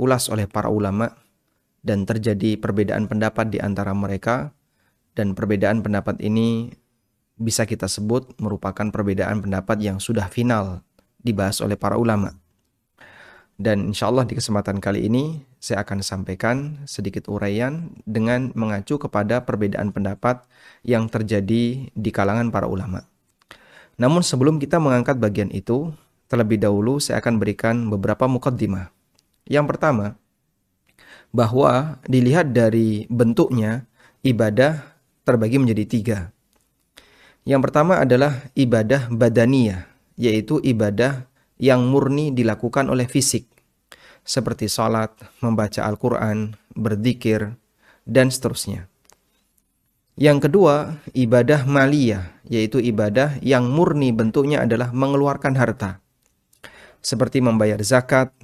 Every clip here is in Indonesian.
ulas oleh para ulama dan terjadi perbedaan pendapat di antara mereka, dan perbedaan pendapat ini bisa kita sebut merupakan perbedaan pendapat yang sudah final dibahas oleh para ulama. Dan insya Allah di kesempatan kali ini saya akan sampaikan sedikit uraian dengan mengacu kepada perbedaan pendapat yang terjadi di kalangan para ulama. Namun sebelum kita mengangkat bagian itu, terlebih dahulu saya akan berikan beberapa muqaddimah. Yang pertama, bahwa dilihat dari bentuknya, ibadah terbagi menjadi 3. Yang pertama adalah ibadah badaniyah, yaitu ibadah yang murni dilakukan oleh fisik, seperti sholat, membaca Al-Quran, berzikir, dan seterusnya. Yang kedua, ibadah maliyah, yaitu ibadah yang murni bentuknya adalah mengeluarkan harta, seperti membayar zakat,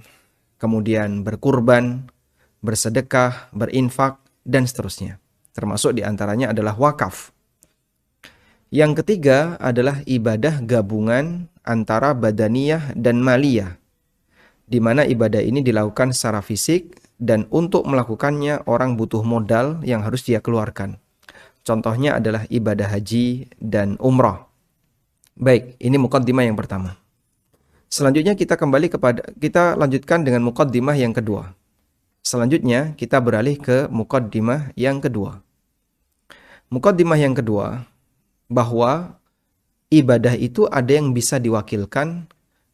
kemudian berkurban, bersedekah, berinfak, dan seterusnya. Termasuk diantaranya adalah wakaf. Yang ketiga adalah ibadah gabungan antara badaniyah dan maliyah, di mana ibadah ini dilakukan secara fisik dan untuk melakukannya orang butuh modal yang harus dia keluarkan. Contohnya adalah ibadah haji dan umrah. Baik, ini muqaddimah yang pertama. Selanjutnya kita lanjutkan dengan muqaddimah yang kedua. Selanjutnya kita beralih ke muqaddimah yang kedua. Muqaddimah yang kedua, bahwa ibadah itu ada yang bisa diwakilkan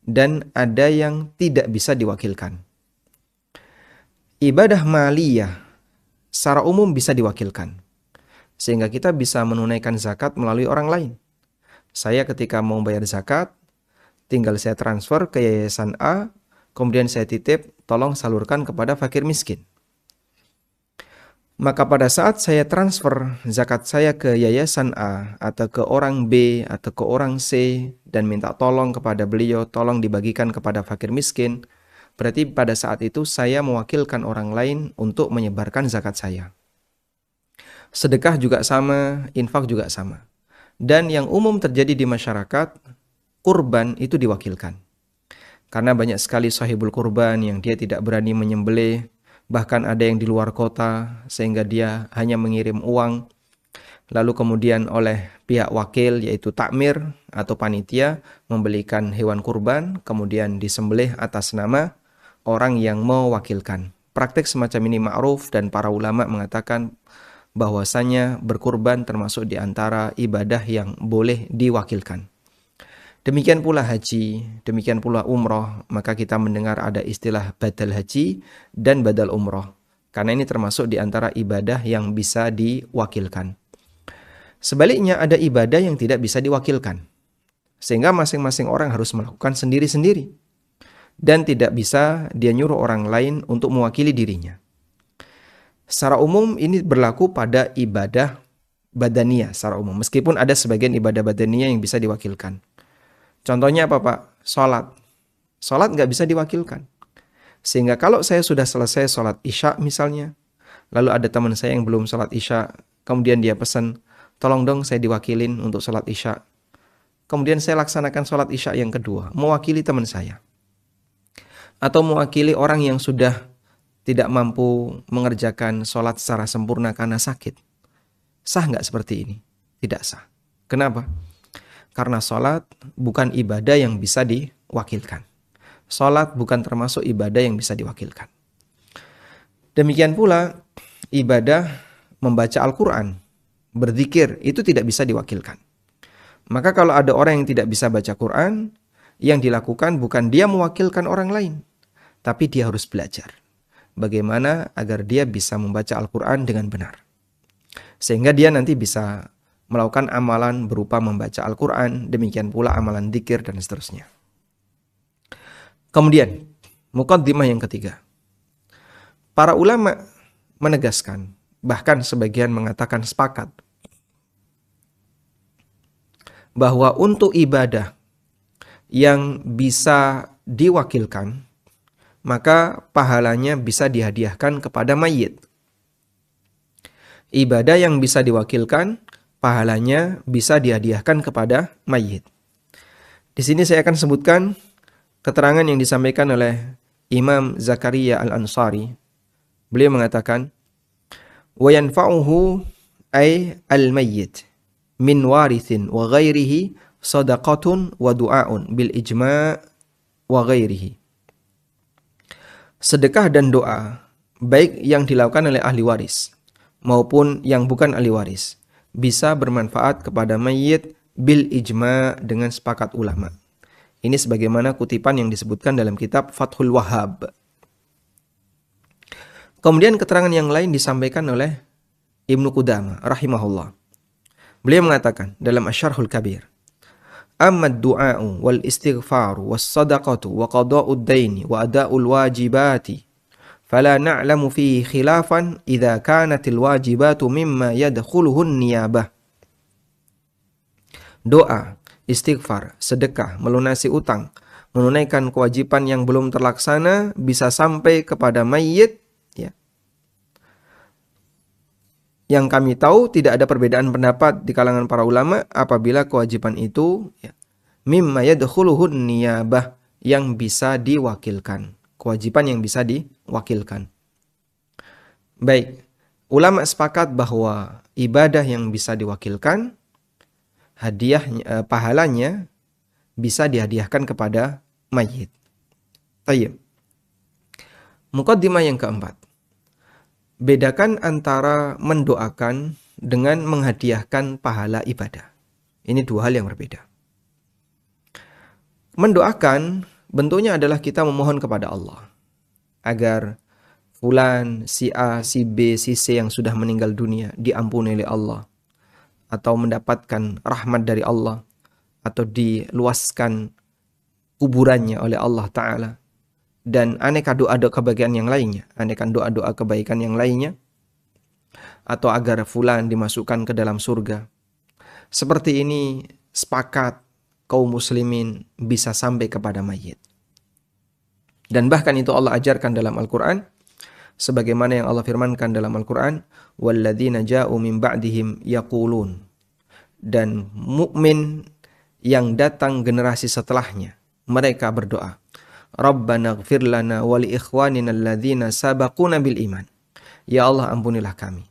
dan ada yang tidak bisa diwakilkan. Ibadah maliyah secara umum bisa diwakilkan, sehingga kita bisa menunaikan zakat melalui orang lain. Saya ketika mau bayar zakat, tinggal saya transfer ke yayasan A, kemudian saya titip, tolong salurkan kepada fakir miskin. Maka pada saat saya transfer zakat saya ke yayasan A atau ke orang B atau ke orang C dan minta tolong kepada beliau, tolong dibagikan kepada fakir miskin, berarti pada saat itu saya mewakilkan orang lain untuk menyebarkan zakat saya. Sedekah juga sama, infak juga sama. Dan yang umum terjadi di masyarakat, kurban itu diwakilkan. Karena banyak sekali sahibul kurban yang dia tidak berani menyembelih, bahkan ada yang di luar kota sehingga dia hanya mengirim uang, lalu kemudian oleh pihak wakil yaitu takmir atau panitia membelikan hewan kurban, kemudian disembelih atas nama orang yang mewakilkan. Praktek semacam ini ma'ruf dan para ulama mengatakan bahwasanya berkurban termasuk di antara ibadah yang boleh diwakilkan. Demikian pula haji, demikian pula umroh, maka kita mendengar ada istilah badal haji dan badal umroh. Karena ini termasuk di antara ibadah yang bisa diwakilkan. Sebaliknya ada ibadah yang tidak bisa diwakilkan. Sehingga masing-masing orang harus melakukan sendiri-sendiri. Dan tidak bisa dia nyuruh orang lain untuk mewakili dirinya. Secara umum ini berlaku pada ibadah badaniyah secara umum. Meskipun ada sebagian ibadah badaniyah yang bisa diwakilkan. Contohnya apa Pak? Sholat. Sholat nggak bisa diwakilkan. Sehingga kalau saya sudah selesai sholat isya misalnya, lalu ada teman saya yang belum sholat isya, kemudian dia pesan, tolong dong saya diwakilin untuk sholat isya. Kemudian saya laksanakan sholat isya yang kedua, mewakili teman saya. Atau mewakili orang yang sudah tidak mampu mengerjakan sholat secara sempurna karena sakit. Sah nggak seperti ini? Tidak sah. Kenapa? Karena sholat bukan ibadah yang bisa diwakilkan. Sholat bukan termasuk ibadah yang bisa diwakilkan. Demikian pula ibadah membaca Al-Quran, berzikir, itu tidak bisa diwakilkan. Maka kalau ada orang yang tidak bisa baca Quran, yang dilakukan bukan dia mewakilkan orang lain, tapi dia harus belajar. Bagaimana agar dia bisa membaca Al-Quran dengan benar. Sehingga dia nanti bisa melakukan amalan berupa membaca Al-Quran, demikian pula amalan dzikir dan seterusnya. Kemudian, muqaddimah yang ketiga. Para ulama menegaskan, bahkan sebagian mengatakan sepakat, bahwa untuk ibadah yang bisa diwakilkan, maka pahalanya bisa dihadiahkan kepada mayit. Ibadah yang bisa diwakilkan, pahalanya bisa dihadiahkan kepada mayit. Di sini saya akan sebutkan keterangan yang disampaikan oleh Imam Zakaria Al-Ansari, beliau mengatakan, wa yanfa'uhu ay al-mayyit min warithin wa ghairihi sadaqatun wa du'aun bil ijma' wa ghairihi. Sedekah dan doa, baik yang dilakukan oleh ahli waris maupun yang bukan ahli waris, bisa bermanfaat kepada mayit bil ijma' dengan sepakat ulama. Ini sebagaimana kutipan yang disebutkan dalam kitab Fathul Wahhab. Kemudian keterangan yang lain disampaikan oleh Ibnu Qudamah rahimahullah. Beliau mengatakan dalam Asy-Syarhul Kabir, amma ad-du'a'u wal istighfaru was sadaqatu wa qada'ud daini wa ada'ul wajibati fala na'lamu fihi khilafan idza kanatil wajibatu mimma yadkhuluhun niyabah. Doa, istighfar, sedekah, melunasi utang, menunaikan kewajiban yang belum terlaksana bisa sampai kepada mayit, ya. Yang kami tahu tidak ada perbedaan pendapat di kalangan para ulama apabila kewajiban itu, ya, mimma yadkhuluhun niyabah, yang bisa diwakilkan. Kewajiban yang bisa diwakilkan. Baik, ulama sepakat bahwa ibadah yang bisa diwakilkan, hadiah pahalanya bisa dihadiahkan kepada mayit. Tayyib. Muqaddimah yang keempat. Bedakan antara mendoakan dengan menghadiahkan pahala ibadah. Ini dua hal yang berbeda. Mendoakan bentuknya adalah kita memohon kepada Allah agar fulan, si A, si B, si C yang sudah meninggal dunia diampuni oleh Allah, atau mendapatkan rahmat dari Allah, atau diluaskan kuburannya oleh Allah Ta'ala, dan aneka doa-doa kebaikan yang lainnya, aneka doa-doa kebaikan yang lainnya, atau agar fulan dimasukkan ke dalam surga. Seperti ini sepakat kaum muslimin bisa sampai kepada mayit. Dan bahkan itu Allah ajarkan dalam Al-Quran, sebagaimana yang Allah firmankan dalam Al-Quran, walladzina ja'u min ba'dihim yaqulun, dan mukmin yang datang generasi setelahnya, mereka berdoa, Rabbana ighfir lana wa li ikhwanina alladzina sabaquna bil iman. Ya Allah, ampunilah kami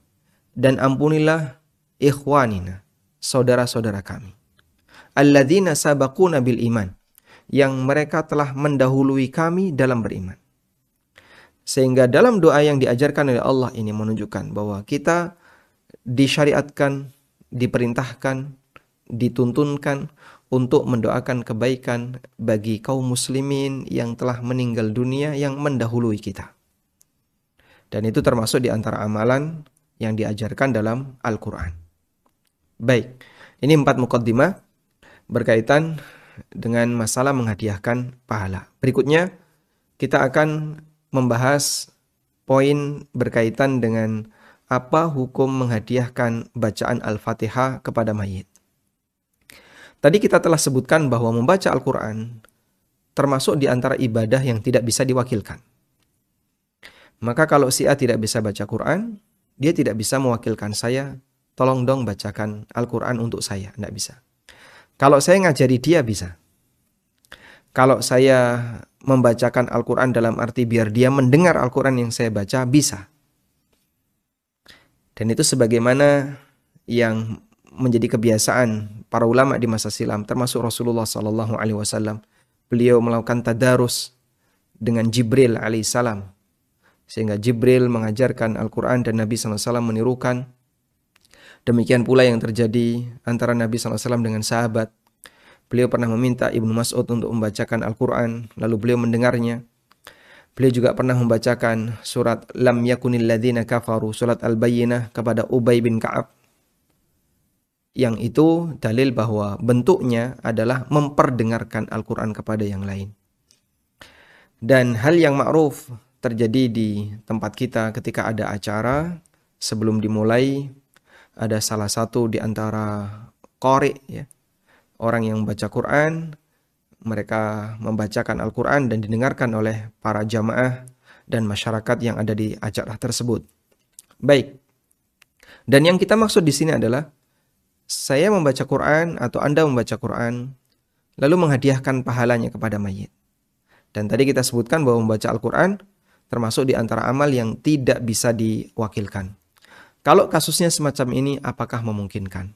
dan ampunilah ikhwanina, saudara-saudara kami, alladzina sabaquna bil iman, yang mereka telah mendahului kami dalam beriman. Sehingga dalam doa yang diajarkan oleh Allah ini menunjukkan bahwa kita disyariatkan, diperintahkan, dituntunkan untuk mendoakan kebaikan bagi kaum muslimin yang telah meninggal dunia yang mendahului kita. Dan itu termasuk di antara amalan yang diajarkan dalam Al-Quran. Baik, ini 4 muqaddimah berkaitan dengan masalah menghadiahkan pahala. Berikutnya kita akan membahas poin berkaitan dengan apa hukum menghadiahkan bacaan Al-Fatihah kepada mayit. Tadi kita telah sebutkan bahwa membaca Al-Quran termasuk di antara ibadah yang tidak bisa diwakilkan. Maka kalau si A tidak bisa baca Quran, dia tidak bisa mewakilkan saya, tolong dong bacakan Al-Quran untuk saya. Tidak bisa. Kalau saya ngajari dia bisa. Kalau saya membacakan Al-Quran dalam arti biar dia mendengar Al-Quran yang saya baca, bisa. Dan itu sebagaimana yang menjadi kebiasaan para ulama di masa silam, termasuk Rasulullah SAW. Beliau melakukan tadarus dengan Jibril alaihissalam, sehingga Jibril mengajarkan Al-Quran dan Nabi SAW menirukan. Demikian pula yang terjadi antara Nabi SAW dengan sahabat. Beliau pernah meminta Ibnu Mas'ud untuk membacakan Al-Quran, lalu beliau mendengarnya. Beliau juga pernah membacakan surat Lam yakunil ladzina kafaru, surat Al-Bayyinah, kepada Ubay bin Ka'ab. Yang itu dalil bahwa bentuknya adalah memperdengarkan Al-Quran kepada yang lain. Dan hal yang ma'ruf terjadi di tempat kita ketika ada acara, sebelum dimulai, ada salah satu di antara qari, ya, orang yang membaca Quran, mereka membacakan Al-Quran dan didengarkan oleh para jamaah dan masyarakat yang ada di acara tersebut. Baik. Dan yang kita maksud di sini adalah saya membaca Quran atau Anda membaca Quran lalu menghadiahkan pahalanya kepada mayit. Dan tadi kita sebutkan bahwa membaca Al-Quran termasuk di antara amal yang tidak bisa diwakilkan. Kalau kasusnya semacam ini, apakah memungkinkan?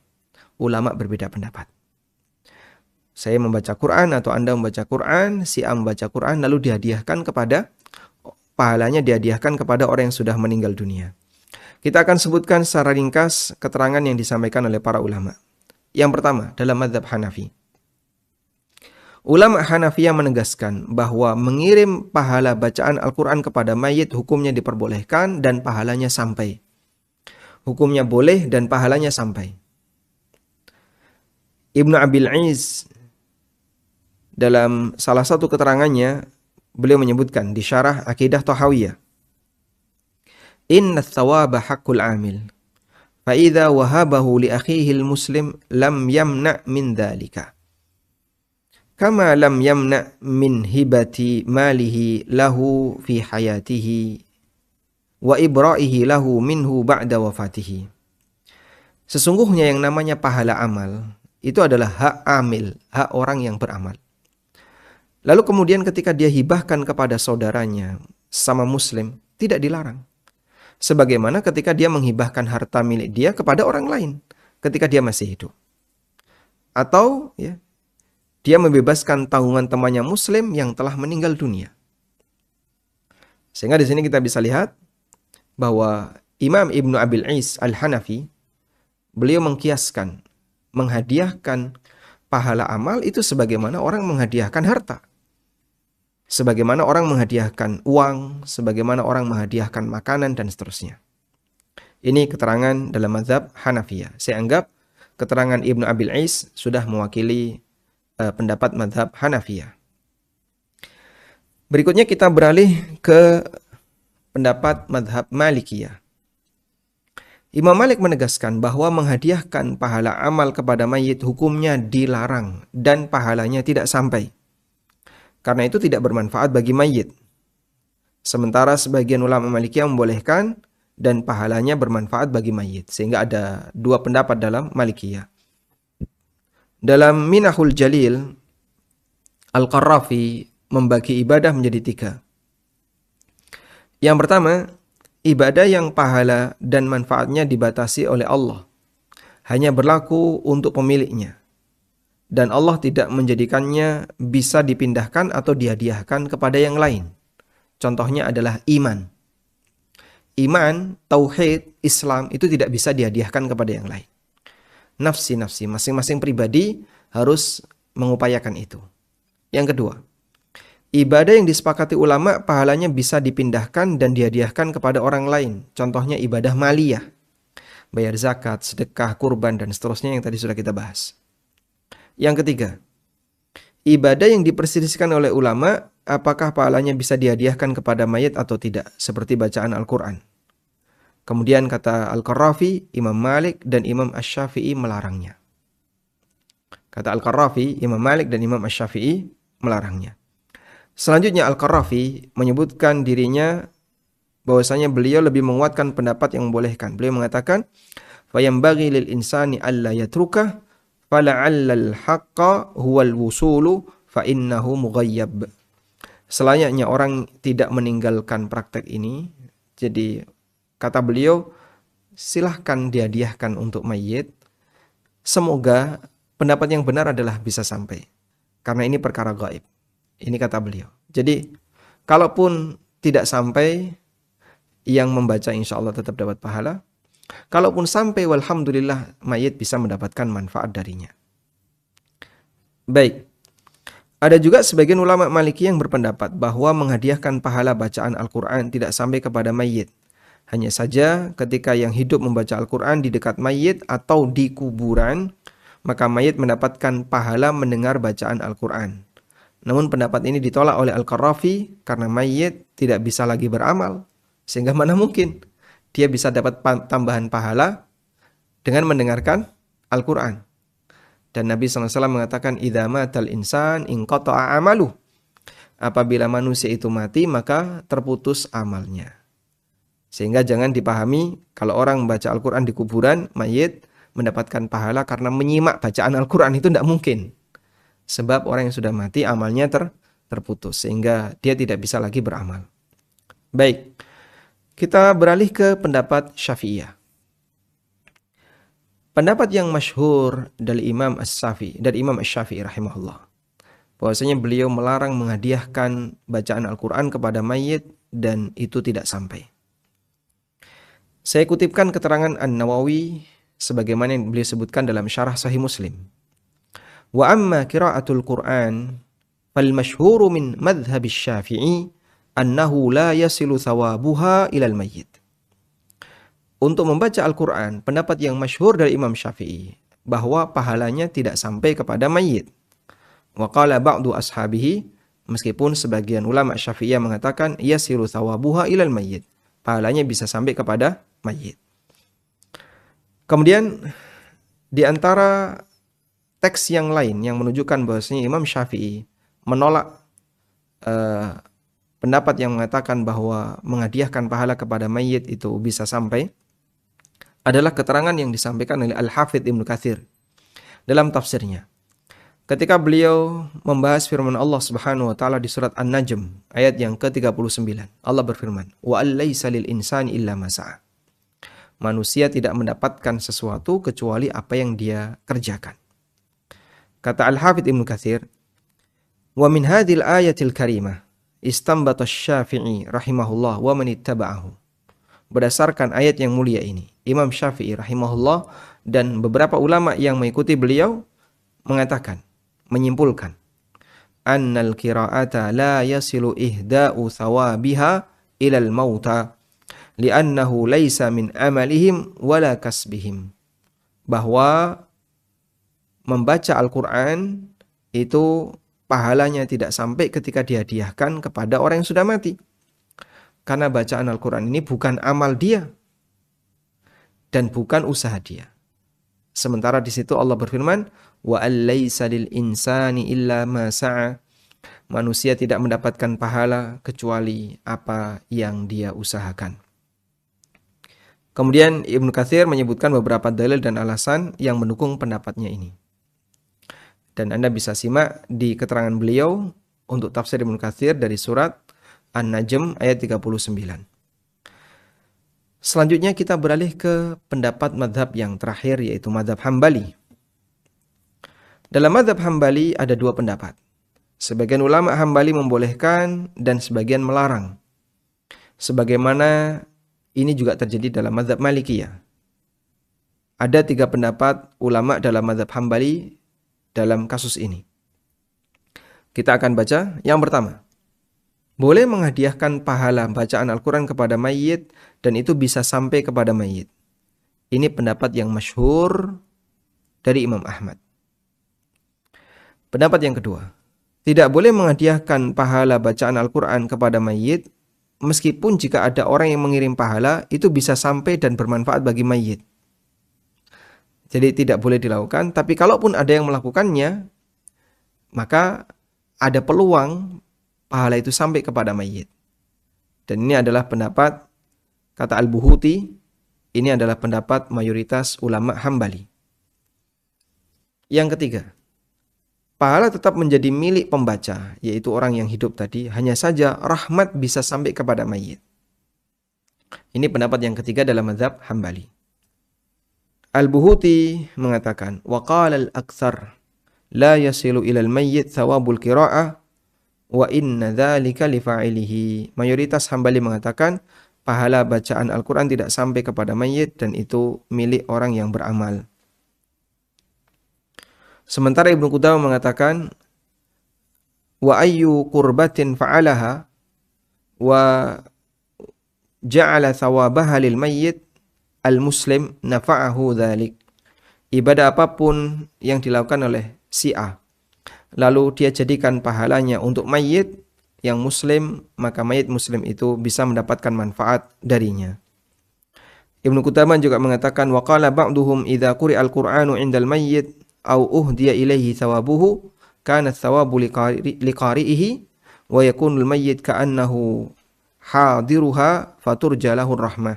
Ulama berbeda pendapat. Saya membaca Quran atau Anda membaca Quran, si A membaca Quran lalu dihadiahkan kepada, pahalanya dihadiahkan kepada orang yang sudah meninggal dunia. Kita akan sebutkan secara ringkas keterangan yang disampaikan oleh para ulama. Yang pertama, dalam mazhab Hanafi. Ulama Hanafiyah menegaskan bahwa mengirim pahala bacaan Al-Quran kepada mayit hukumnya diperbolehkan dan pahalanya sampai. Hukumnya boleh dan pahalanya sampai. Ibnu Abil Iz dalam salah satu keterangannya, beliau menyebutkan di syarah Aqidah Thahawiyah, Inna thawaba haqqul amil, fa idza wahabahu li akhihi al-muslim lam yamna' min dhalika. Kama lam yamna' min hibati malihi lahu fi hayatihi wa ibra'ihi lahu minhu ba'da wafatihi. Sesungguhnya yang namanya pahala amal itu adalah hak amil, hak orang yang beramal. Lalu kemudian ketika dia hibahkan kepada saudaranya sama muslim, tidak dilarang. Sebagaimana ketika dia menghibahkan harta milik dia kepada orang lain ketika dia masih hidup. Atau dia membebaskan tanggungan temannya muslim yang telah meninggal dunia. Sehingga di sini kita bisa lihat bahwa Imam Ibnu Abil Is Al-Hanafi, beliau mengkiaskan, menghadiahkan pahala amal itu sebagaimana orang menghadiahkan harta. Sebagaimana orang menghadiahkan uang, sebagaimana orang menghadiahkan makanan, dan seterusnya. Ini keterangan dalam mazhab Hanafiyah. Saya anggap keterangan Ibnu Abil Is sudah mewakili pendapat mazhab Hanafiyah. Berikutnya kita beralih ke pendapat mazhab Malikiyah. Imam Malik menegaskan bahwa menghadiahkan pahala amal kepada mayit hukumnya dilarang dan pahalanya tidak sampai. Karena itu tidak bermanfaat bagi mayit. Sementara sebagian ulama Malikiyah membolehkan dan pahalanya bermanfaat bagi mayit. Sehingga ada dua pendapat dalam Malikiyah. Dalam Minahul Jalil, Al-Qarrafi membagi ibadah menjadi 3. Yang pertama, ibadah yang pahala dan manfaatnya dibatasi oleh Allah. Hanya berlaku untuk pemiliknya. Dan Allah tidak menjadikannya bisa dipindahkan atau dihadiahkan kepada yang lain. Contohnya adalah iman. Iman, tauhid, Islam itu tidak bisa dihadiahkan kepada yang lain. Nafsi-nafsi, masing-masing pribadi harus mengupayakan itu. Yang kedua, ibadah yang disepakati ulama pahalanya bisa dipindahkan dan dihadiahkan kepada orang lain. Contohnya ibadah maliyah, bayar zakat, sedekah, kurban, dan seterusnya yang tadi sudah kita bahas. Yang ketiga, ibadah yang diperselisihkan oleh ulama apakah pahalanya bisa dihadiahkan kepada mayit atau tidak, seperti bacaan Al-Quran. Kemudian kata Al-Qarrafi, Imam Malik dan Imam Asy-Syafi'i melarangnya. Kata Al-Qarrafi, Imam Malik dan Imam Asy-Syafi'i melarangnya. Selanjutnya Al-Qarrafi menyebutkan dirinya bahwasanya beliau lebih menguatkan pendapat yang membolehkan. Beliau mengatakan, "Fayambaghi lil insani alla yatrukah, fala'allal haqqa huwal wusulu fa innahu mughayyab." Selayaknya orang tidak meninggalkan praktek ini. Jadi kata beliau, silahkan dihadiahkan untuk mayit. Semoga pendapat yang benar adalah bisa sampai. Karena ini perkara gaib. Ini kata beliau. Jadi, kalaupun tidak sampai, yang membaca insya Allah tetap dapat pahala. Kalaupun sampai, walhamdulillah, mayit bisa mendapatkan manfaat darinya. Baik. Ada juga sebagian ulama Maliki yang berpendapat bahwa menghadiahkan pahala bacaan Al-Quran tidak sampai kepada mayit. Hanya saja ketika yang hidup membaca Al-Quran di dekat mayit atau di kuburan, maka mayit mendapatkan pahala mendengar bacaan Al-Quran. Namun pendapat ini ditolak oleh Al-Qarrafi karena mayit tidak bisa lagi beramal. Sehingga mana mungkin dia bisa dapat tambahan pahala dengan mendengarkan Al-Quran. Dan Nabi SAW mengatakan, "Idza matal insan inqata'a amaluh." Apabila manusia itu mati, maka terputus amalnya. Sehingga jangan dipahami kalau orang membaca Al-Quran di kuburan, mayit mendapatkan pahala karena menyimak bacaan Al-Quran, itu tidak mungkin. Sebab orang yang sudah mati amalnya terputus sehingga dia tidak bisa lagi beramal. Baik, kita beralih ke pendapat Syafi'iyah. Pendapat yang masyhur dari Imam Asy-Syafi'i rahimahullah, bahwasanya beliau melarang menghadiahkan bacaan Al-Quran kepada mayit dan itu tidak sampai. Saya kutipkan keterangan An-Nawawi sebagaimana yang beliau sebutkan dalam Syarah Sahih Muslim. Wa amma qira'atul Qur'an fal masyhuru min madhhab Asy-Syafi'i annahu la yasilu thawabuha ilal mayyit. Untuk membaca Al-Quran, pendapat yang masyhur dari Imam Syafi'i bahwa pahalanya tidak sampai kepada mayit. Wa qala ba'du ashabihi, meskipun sebagian ulama Syafi'iyah mengatakan yasilu thawabuha ilal mayyit, pahalanya bisa sampai kepada mayit. Kemudian di antara teks yang lain yang menunjukkan bahwasanya Imam Syafi'i menolak pendapat yang mengatakan bahwa menghadiahkan pahala kepada mayit itu bisa sampai adalah keterangan yang disampaikan oleh Al-Hafidz Ibnu Katsir dalam tafsirnya. Ketika beliau membahas firman Allah Subhanahu wa taala di surat An-Najm ayat yang ke-39. Allah berfirman, "Wa allaisa lil insani illa ma sa'a." Manusia tidak mendapatkan sesuatu kecuali apa yang dia kerjakan. Kata Al-Hafidz Ibnu Katsir, "Wa min hadhil ayatil karimah istanbata Asy-Syafi'i rahimahullah wa man ittaba'ahu." Berdasarkan ayat yang mulia ini, Imam Syafi'i rahimahullah dan beberapa ulama yang mengikuti beliau menyimpulkan, annal qira'ata la yasilu ihda'u thawabiha ilal mauta li'annahu laysa min amalihim wala kasbihim. Bahwa membaca Al-Quran itu pahalanya tidak sampai ketika dihadiahkan kepada orang yang sudah mati. Karena bacaan Al-Quran ini bukan amal dia dan bukan usaha dia. Sementara di situ Allah berfirman, wa allaisa lil insani illa ma sa'a. Manusia tidak mendapatkan pahala kecuali apa yang dia usahakan. Kemudian Ibnu Katsir menyebutkan beberapa dalil dan alasan yang mendukung pendapatnya ini. Dan Anda bisa simak di keterangan beliau untuk tafsir Ibnu Katsir dari surat An-Najm ayat 39. Selanjutnya kita beralih ke pendapat madhab yang terakhir, yaitu madhab Hambali. Dalam madhab Hambali ada dua pendapat. Sebagian ulama Hambali membolehkan dan sebagian melarang. Sebagaimana ini juga terjadi dalam madhab Malikiyah. Ada 3 pendapat ulama dalam madhab Hambali dalam kasus ini. Kita akan baca yang pertama. Boleh menghadiahkan pahala bacaan Al-Quran kepada mayit dan itu bisa sampai kepada mayit. Ini pendapat yang masyhur dari Imam Ahmad. Pendapat yang kedua. Tidak boleh menghadiahkan pahala bacaan Al-Quran kepada mayit meskipun jika ada orang yang mengirim pahala itu bisa sampai dan bermanfaat bagi mayit. Jadi tidak boleh dilakukan, tapi kalaupun ada yang melakukannya, maka ada peluang pahala itu sampai kepada mayit. Dan ini adalah pendapat, kata Al-Buhuti, ini adalah pendapat mayoritas ulama Hambali. Yang ketiga, pahala tetap menjadi milik pembaca, yaitu orang yang hidup tadi, hanya saja rahmat bisa sampai kepada mayit. Ini pendapat yang ketiga dalam mazhab Hambali. Al-Buhuti mengatakan, wa qala al-aktsar la yasilu ilal mayyit thawabul qira'ah wa inna dzalika li fa'ilihi. Mayoritas Hambali mengatakan pahala bacaan Al-Quran tidak sampai kepada mayit dan itu milik orang yang beramal. Sementara Ibnu Qudamah mengatakan wa ayyu qurbatin fa'alaha wa ja'ala thawabaha lil mayyit al-muslim nafa'ahu dzalik. Ibadah apapun yang dilakukan oleh si A, lalu dia jadikan pahalanya untuk mayit yang muslim, maka mayit muslim itu bisa mendapatkan manfaat darinya. Ibnu Qudamah juga mengatakan wa qala ba'duhum idza quri'al Qur'anu 'indal mayyit aw uhdiya ilaihi thawabuhu kana thawabu liqari'ihi wa yakunul mayyit ka'annahu hadiruha faturja lahu rahmah.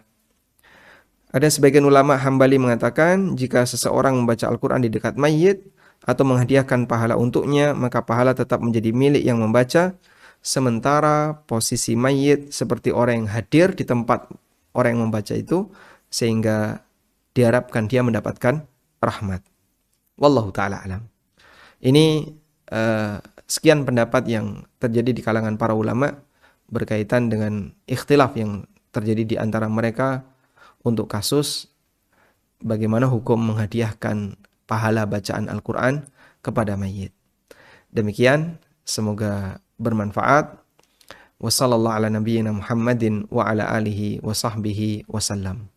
Ada sebagian ulama Hambali mengatakan jika seseorang membaca Al-Quran di dekat mayit atau menghadiahkan pahala untuknya, maka pahala tetap menjadi milik yang membaca sementara posisi mayit seperti orang yang hadir di tempat orang yang membaca itu, sehingga diharapkan dia mendapatkan rahmat. Wallahu ta'ala alam. Ini sekian pendapat yang terjadi di kalangan para ulama berkaitan dengan ikhtilaf yang terjadi di antara mereka untuk kasus bagaimana hukum menghadiahkan pahala bacaan Al-Quran kepada mayit. Demikian, semoga bermanfaat. Wassallallahu ala nabiyyina Muhammadin wa ala alihi wa sahbihi wasallam.